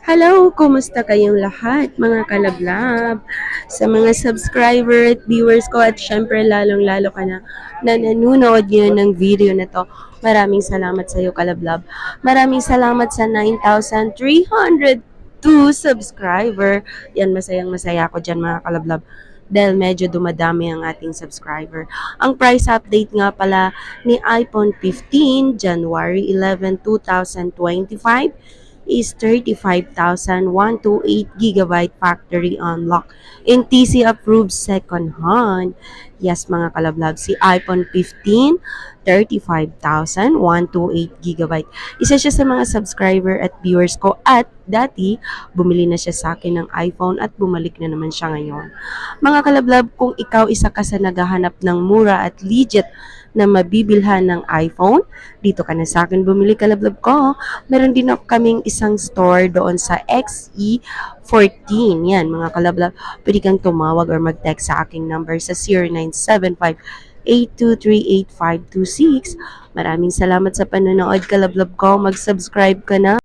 Hello, kumusta kayong lahat mga kalablab? Sa mga subscriber at viewers ko at syempre lalong-lalo ka na nanonood ngayon ng video na to. Maraming salamat sa iyo kalablab. Maraming salamat sa 9,302 subscriber. Yan, masayang masaya ako dyan mga kalablab dahil medyo dumadami ang ating subscriber. Ang price update nga pala ni iPhone 15, January 11, 2025 is 35,128 gigabyte factory unlock. NTC approved second hand. Yes mga kalablab, si iPhone 15, 35,128 gigabyte. Isa siya sa mga subscriber at viewers ko at dati bumili na siya sa akin ng iPhone at bumalik na naman siya ngayon. Mga kalablab, kung ikaw isa ka sa naghahanap ng mura at legit na mabibilhan ng iPhone, dito ka na sa akin bumili kalablab ko. Meron din ako kaming isang store doon sa XE14. Yan mga kalablab, pwede kang tumawag or mag-text sa aking number sa 0975 8238526. Maraming salamat sa panonood kalablab ko. Mag-subscribe ka na.